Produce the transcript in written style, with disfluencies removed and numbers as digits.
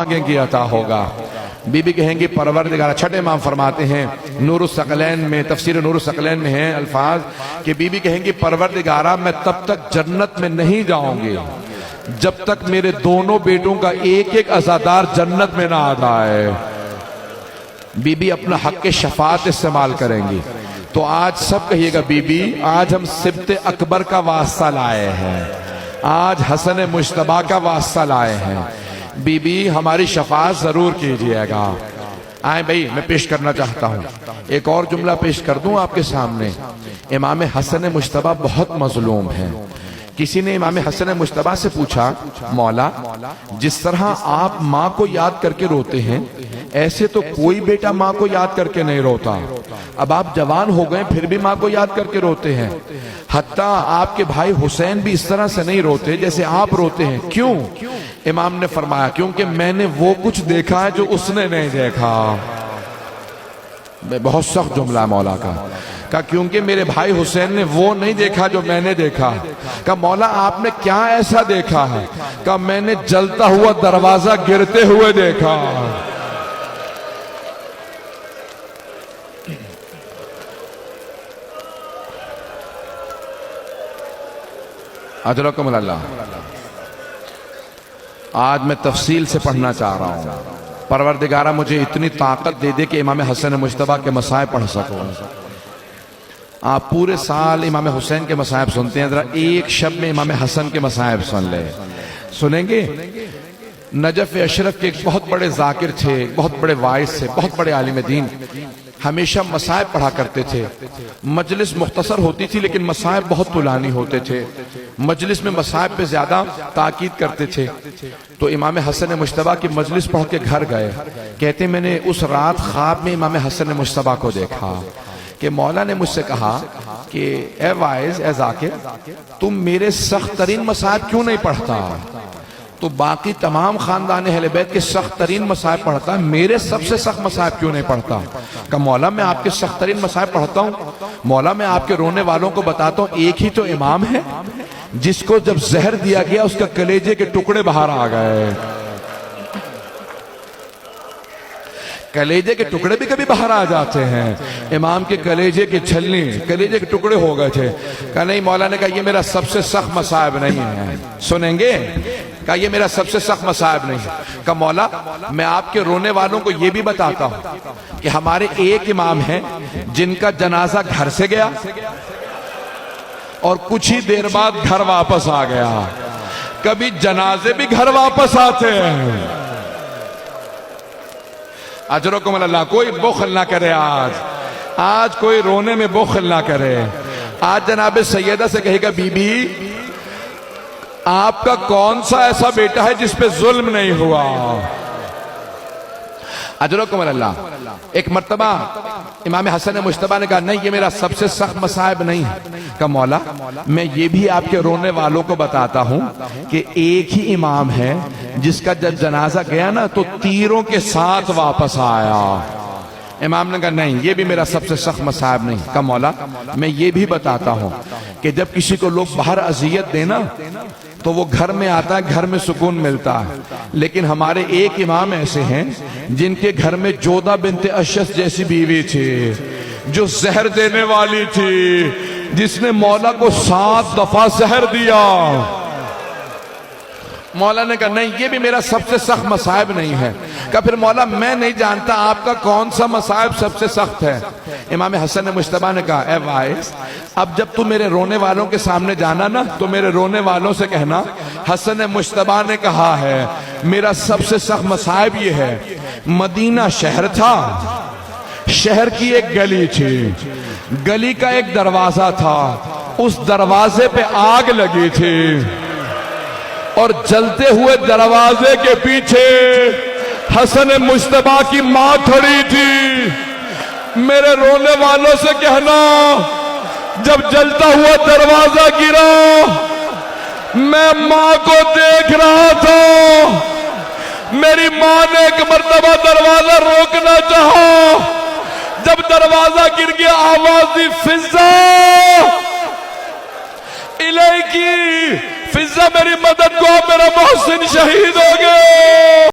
مانگیں گے عطا ہوگا۔ بی بی کہیں گی پروردگار، چھٹے امام فرماتے ہیں نور الثقلین میں، تفسیر نور الثقلین میں ہیں الفاظ کہ بی بی کہیں گی پروردگارہ میں تب تک جنت میں نہیں جاؤں گی جب تک میرے دونوں بیٹوں کا ایک ایک عزادار جنت میں نہ آ جائے۔ بی بی اپنا حق شفاعت استعمال کریں گی۔ تو آج سب کہیے گا بی بی آج ہم سبت اکبر کا واسطہ لائے ہیں، آج حسن مجتبیٰ کا واسطہ لائے ہیں، بی بی ہماری شفاعت ضرور کیجئے گا۔ آئیں بھئی میں پیش کرنا چاہتا ہوں، ایک اور جملہ پیش کر دوں آپ کے سامنے۔ امام حسن مجتبیٰ بہت مظلوم ہیں۔ کسی نے امام حسن مجتبیٰ سے پوچھا مولا جس طرح آپ ماں کو یاد کر کے روتے ہیں ایسے تو کوئی بیٹا ماں کو یاد کر کے نہیں روتا، اب آپ جوان ہو گئے پھر بھی ماں کو یاد کر کے روتے ہیں، حتیٰ آپ کے بھائی حسین بھی اس طرح سے نہیں روتے جیسے آپ روتے ہیں، کیوں؟ امام نے فرمایا کیونکہ میں نے وہ کچھ دیکھا ہے جو اس نے نہیں دیکھا۔ بہت سخت جملہ ہے مولا کا، کہا کیونکہ میرے بھائی حسین نے وہ نہیں دیکھا جو میں نے دیکھا۔ کہا مولا آپ نے کیا ایسا دیکھا ہے؟ کہا میں نے جلتا ہوا دروازہ گرتے ہوئے دیکھا۔ اجرکم اللہ۔ آج میں تفصیل سے پڑھنا چاہ رہا ہوں، پروردگارہ مجھے اتنی طاقت دے دے کہ امام حسن مجتبیٰ کے مصائب پڑھ سکوں۔ آپ پورے سال امام حسین کے مصائب سنتے ہیں، ذرا ایک شب میں امام حسن کے مصائب سن لیں۔ سنیں گے؟ نجف اشرف کے ایک بہت بڑے ذاکر تھے، بہت بڑے واعظ تھے، بہت بڑے عالم دین، ہمیشہ مصائب پڑھا کرتے تھے۔ مجلس مختصر ہوتی تھی لیکن مصائب بہت طولانی ہوتے تھے، مجلس میں مصائب پہ زیادہ تاکید کرتے تھے۔ تو امام حسن مجتبیٰ کی مجلس پڑھ کے گھر گئے، کہتے میں نے اس رات خواب میں امام حسن مجتبیٰ کو دیکھا کہ مولا نے مجھ سے کہا کہ اے واعظ، اے ذاکر، تم میرے سخت ترین مصائب کیوں نہیں پڑھتا؟ تو باقی تمام خاندان اہل بیت کے سخت ترین مصائب پڑھتا ہے، میرے سب سے سخت مصائب کیوں نہیں پڑھتا؟ کہ مولا میں آپ کے سخت ترین مصائب پڑھتا ہوں، مولا میں آپ کے رونے والوں کو بتاتا ہوں ایک ہی تو امام ہے جس کو جب زہر دیا گیا اس کا کلیجے کے ٹکڑے باہر آ گئے۔ کلیجے کے ٹکڑے بھی کبھی باہر آ جاتے ہیں، امام کے کلیجے کے چھلنی، کلیجے کے ٹکڑے ہو گئے تھے۔ کہا نہیں، مولا نے کہا یہ میرا سب سے سخت مصائب نہیں ہے۔ سنیں گے؟ کہا یہ میرا سب سے سخت مصائب نہیں ہے۔ کہا مولا میں آپ کے رونے والوں کو یہ بھی بتاتا ہوں کہ ہمارے ایک امام ہیں جن کا جنازہ گھر سے گیا اور کچھ ہی دیر بعد گھر واپس آ گیا، کبھی جنازے بھی گھر واپس آتے ہیں۔ اجرکم اللہ۔ کوئی بخل نہ کرے، آج کوئی رونے میں بخل نہ کرے۔ آج جناب سیدہ سے کہے گا بی بی آپ کا کون سا ایسا بیٹا ہے جس پہ ظلم نہیں ہوا؟ اجرکم اللہ۔ ایک مرتبہ امام حسن مجتبیٰ نے کہا نہیں یہ میرا سب سے سخت مصائب نہیں ہے۔ کہا مولا میں یہ بھی آپ کے رونے والوں کو بتاتا ہوں کہ ایک ہی امام ہے جس کا جب جنازہ گیا نا تو تیروں کے ساتھ واپس آیا۔ امام نے کہا نہیں یہ بھی میرا سب سے سخت مصائب نہیں۔ کہا مولا میں یہ بھی بتاتا ہوں کہ جب کسی کو لوگ باہر اذیت دینا تو وہ گھر میں آتا ہے، گھر میں سکون ملتا ہے، لیکن ہمارے ایک امام ایسے ہیں جن کے گھر میں جودہ بنت اشس جیسی بیوی تھی جو زہر دینے والی تھی، جس نے مولا کو 7 دفعہ زہر دیا۔ مولا نے کہا نہیں یہ بھی میرا سب سے سخت مصائب نہیں ہے۔ کہا پھر مولا میں نہیں جانتا آپ کا کون سا مصائب سب سے سخت ہے۔ امام حسن مجتبیٰ نے کہا اے واعظ اب جب تو میرے رونے والوں کے سامنے جانا نا تو میرے رونے والوں سے کہنا حسن مجتبیٰ نے کہا ہے میرا سب سے سخت مصائب یہ ہے، مدینہ شہر تھا، شہر کی ایک گلی تھی، گلی کا ایک دروازہ تھا، اس دروازے پہ آگ لگی تھی اور جلتے ہوئے دروازے کے پیچھے حسن مجتبیٰ کی ماں کھڑی تھی۔ میرے رونے والوں سے کہنا جب جلتا ہوا دروازہ گرا میں ماں کو دیکھ رہا تھا، میری ماں نے ایک مرتبہ دروازہ روکنا چاہا، جب دروازہ گر گیا آواز دی فضا الیکی، فضا میری مدد کو، میرا محسن شہید ہو گئے۔